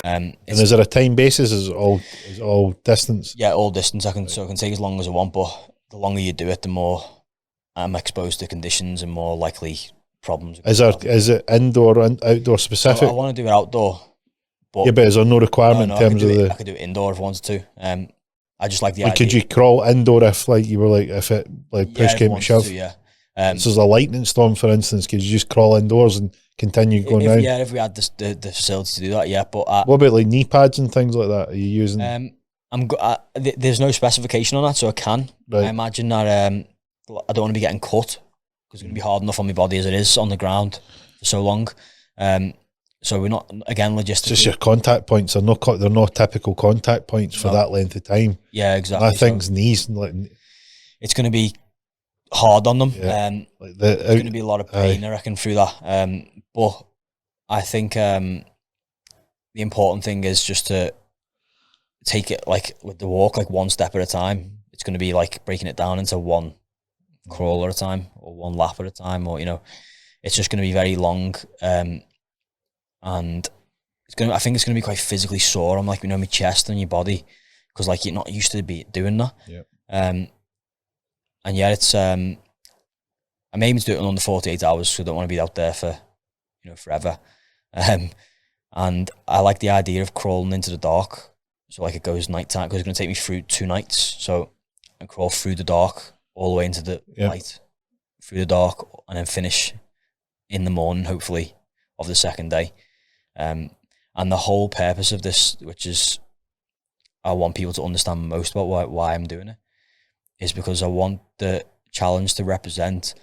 And is there a time basis? Is it all distance? Yeah, all distance. So I can take as long as I want, but the longer you do it, the more I'm exposed to conditions and more likely problems. Is it indoor and outdoor specific? So I want to do it outdoor. But is there no requirement in terms of I could do it indoor if I wanted to. I just like the idea. Could you crawl indoor if if it push came to shove? Yeah. So there's a lightning storm, for instance. Could you just crawl indoors and continue going around? Yeah, if we had the facility to do that, yeah. But what about like knee pads and things like that? Are you using? There's no specification on that, so I can. Right. I imagine that I don't want to be getting cut because it's going to be hard enough on my body as it is on the ground for so long. So we're not, again, logistically. Just your contact points. They're no typical contact points for that length of time. Yeah, exactly. I think knees, it's going to be hard on them. Yeah. There's going to be a lot of pain, I reckon, through that. But I think the important thing is just to take it with the walk, one step at a time. It's going to be like breaking it down into one crawl at a time or one lap at a time, or it's just going to be very long. And I think it's going to be quite physically sore on my chest and your body because you're not used to doing that. Yeah. And yeah, it's I'm aiming to do it in under 48 hours, so I don't want to be out there for forever. And I like the idea of crawling into the dark, so it goes nighttime because it's going to take me through 2 nights. So I crawl through the dark all the way into the light, through the dark, and then finish in the morning, hopefully, of the second day. And the whole purpose of this, which is I want people to understand most about why I'm doing it, is because I want the challenge to represent,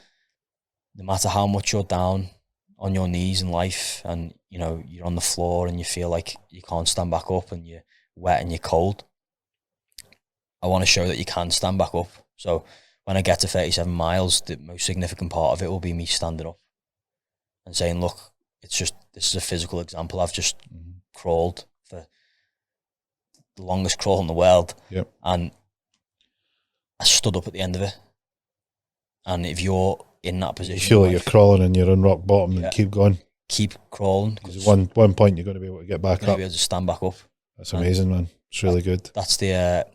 no matter how much you're down on your knees in life and you're on the floor and you feel like you can't stand back up and you're wet and you're cold, I want to show that you can stand back up. So when I get to 37 miles, the most significant part of it will be me standing up and saying, look, this is a physical example. I've just crawled for the longest crawl in the world. Yep. And I stood up at the end of it. And if you're in that position, you feel like you're crawling and you're on rock bottom, and keep going. Keep crawling. Because one point you're going to be able to get back up. You're going to be able to stand back up. That's amazing, man. It's really good. That's the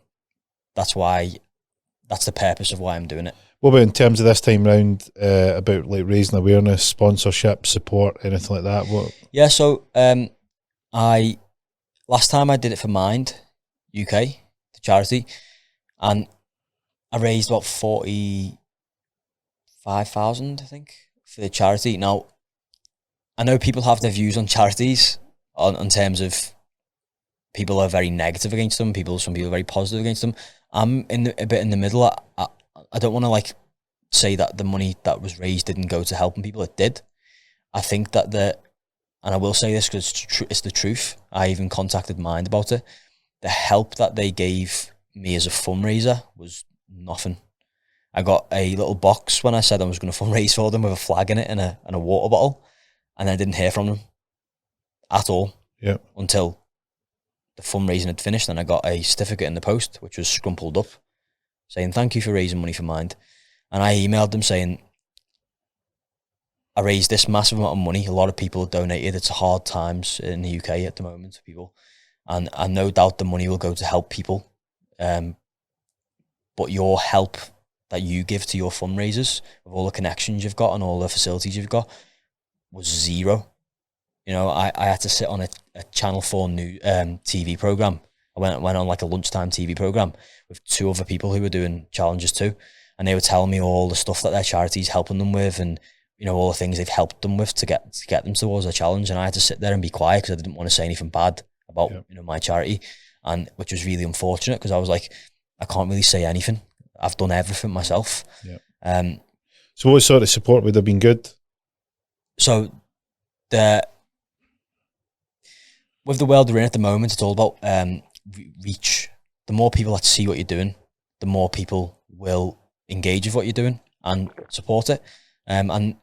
purpose of why I'm doing it. What about in terms of this time round, about raising awareness, sponsorship, support, anything like that? What? Yeah, so last time I did it for Mind UK, the charity, and I raised about 45,000, I think, for the charity. Now, I know people have their views on charities, on terms of people are very negative against them, some people are very positive against them. I'm a bit in the middle. I don't want to say that the money that was raised didn't go to helping people. It did. I think that and I will say this because it's the truth. I even contacted Mind about it. The help that they gave me as a fundraiser was nothing. I got a little box when I said I was going to fundraise for them with a flag in it and a water bottle, and I didn't hear from them at all. Yeah. Until the fundraising had finished, and I got a certificate in the post, which was scrumpled up, saying, thank you for raising money for Mind. And I emailed them saying, I raised this massive amount of money. A lot of people have donated. It's hard times in the UK at the moment for people. And no doubt the money will go to help people. But your help that you give to your fundraisers, with all the connections you've got and all the facilities you've got, was zero. I had to sit on a Channel 4 new TV programme. I went on a lunchtime TV programme with 2 other people who were doing challenges too. And they were telling me all the stuff that their charity's helping them with and, all the things they've helped them with to get them towards a challenge. And I had to sit there and be quiet because I didn't want to say anything bad about, my charity. And which was really unfortunate because I was like, I can't really say anything. I've done everything myself. Yeah. So what sort of support would have been good? So with the world we're in at the moment, it's all about reach. The more people that see what you're doing, the more people will engage with what you're doing and support it. And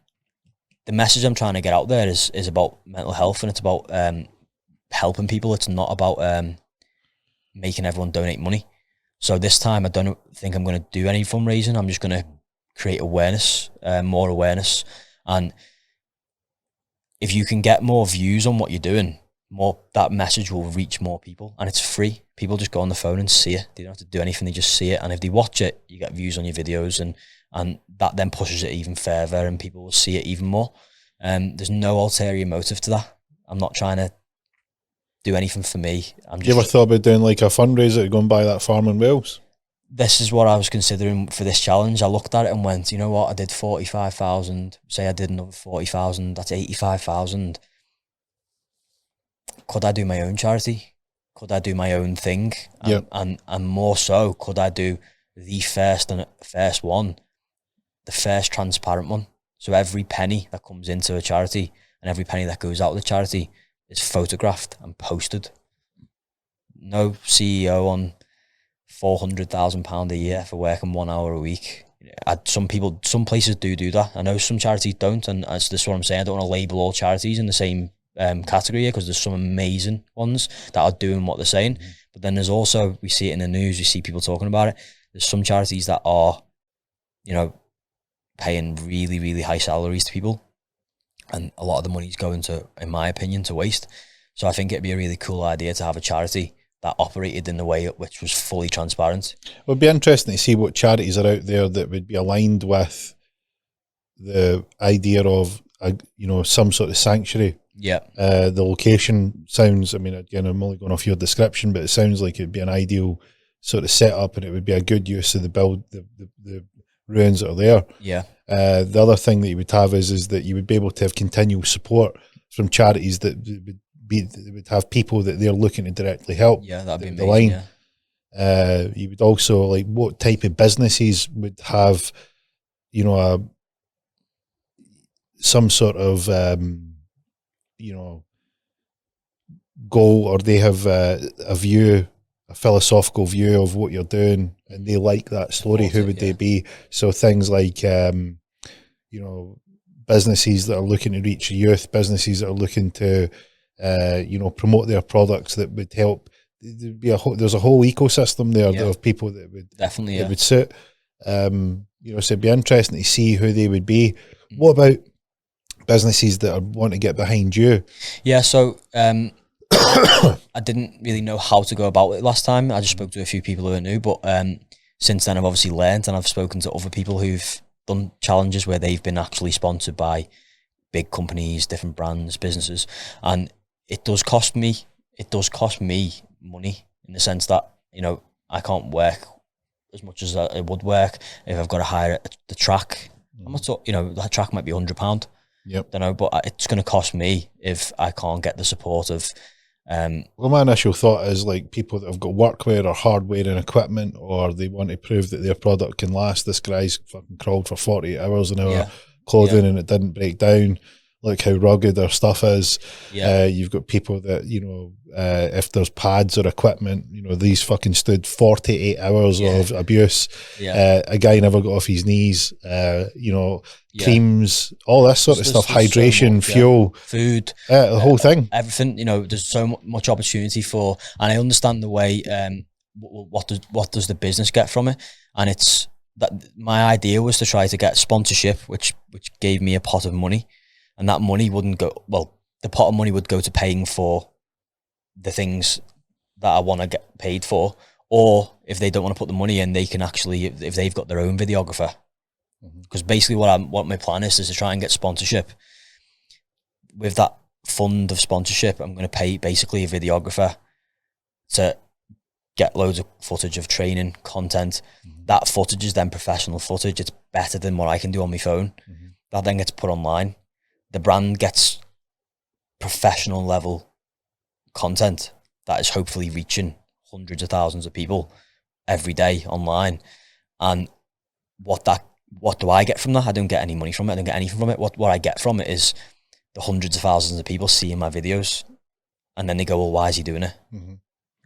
the message I'm trying to get out there is about mental health, and it's about helping people. It's not about making everyone donate money. So this time I don't think I'm going to do any fundraising. I'm just going to create awareness, more awareness. And if you can get more views on what you're doing, that message will reach more people, and it's free. People just go on the phone and see it. They don't have to do anything. They just see it, and if they watch it, you get views on your videos, and that then pushes it even further, and people will see it even more. There's no ulterior motive to that. I'm not trying to do anything for me. You ever thought about doing like a fundraiser to go and buy that farm in Wales? This is what I was considering for this challenge. I looked at it and went, you know what? I did 45,000. Say I did another 40,000. That's 85,000. Could I do my own charity? Could I do my own thing? And more so, could I do the first one, the first transparent one? So every penny that comes into a charity and every penny that goes out of the charity is photographed and posted. No CEO on £400,000 a year for working 1 hour a week. Some places do that. I know some charities don't, and that's what I'm saying. I don't want to label all charities in the same category here, because there's some amazing ones that are doing what they're saying. But then there's also, we see it in the news, we see people talking about it. There's some charities that are, paying really, really high salaries to people, and a lot of the money's going to, in my opinion, to waste. So I think it'd be a really cool idea to have a charity that operated in the way which was fully transparent. It would be interesting to see what charities are out there that would be aligned with the idea of some sort of sanctuary. Yeah. The location sounds, I mean, again, I'm only going off your description, but it sounds like it'd be an ideal sort of setup, and it would be a good use of the ruins that are there. Yeah. The other thing that you would have is that you would be able to have continual support from charities that would have people that they're looking to directly help. Yeah, that'd be amazing. Yeah. You would also, like, what type of businesses would have, some sort of goal, or they have a philosophical view of what you're doing, and they like that story. Who would they be? So things like businesses that are looking to reach youth, businesses that are looking to promote their products that would help. There's a whole ecosystem there of people that would definitely would suit. So it'd be interesting to see who they would be. What about businesses that want to get behind you? Yeah, so I didn't really know how to go about it last time. I just spoke to a few people who I knew, but since then I've obviously learned, and I've spoken to other people who've done challenges where they've been actually sponsored by big companies, different brands, businesses, and it does cost me money, in the sense that I can't work as much as I would work if I've got to hire the track. I'm not that track might be £100. Yep. Don't know, but it's going to cost me if I can't get the support of. Well, my initial thought is, like, people that have got workwear or hardware and equipment, or they want to prove that their product can last. This guy's fucking crawled for 48 hours in our clothing and it didn't break down. Look how rugged their stuff is. You've got people that, if there's pads or equipment, these fucking stood 48 hours of abuse. A guy never got off his knees. Creams, all this sort of stuff, hydration, fuel, food, the whole thing. Everything, there's so much opportunity for, and I understand the way, what does the business get from it? And it's that my idea was to try to get sponsorship, which gave me a pot of money. And that money wouldn't go, the pot of money would go to paying for the things that I want to get paid for. Or if they don't want to put the money in, they can actually, if they've got their own videographer. Because basically what my plan is to try and get sponsorship. With that fund of sponsorship, I'm going to pay basically a videographer to get loads of footage of training, content. That footage is then professional footage. It's better than what I can do on my phone. That then gets put online. The brand gets professional level content that is hopefully reaching hundreds of thousands of people every day online. And what do I get from that? I don't get any money from it. I don't get anything from it. What I get from it is the hundreds of thousands of people seeing my videos, and then they go, well, why is he doing it?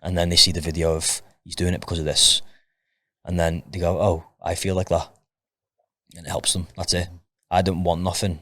And then they see the video of, he's doing it because of this. And then they go, oh, I feel like that. And it helps them. That's it. I don't want nothing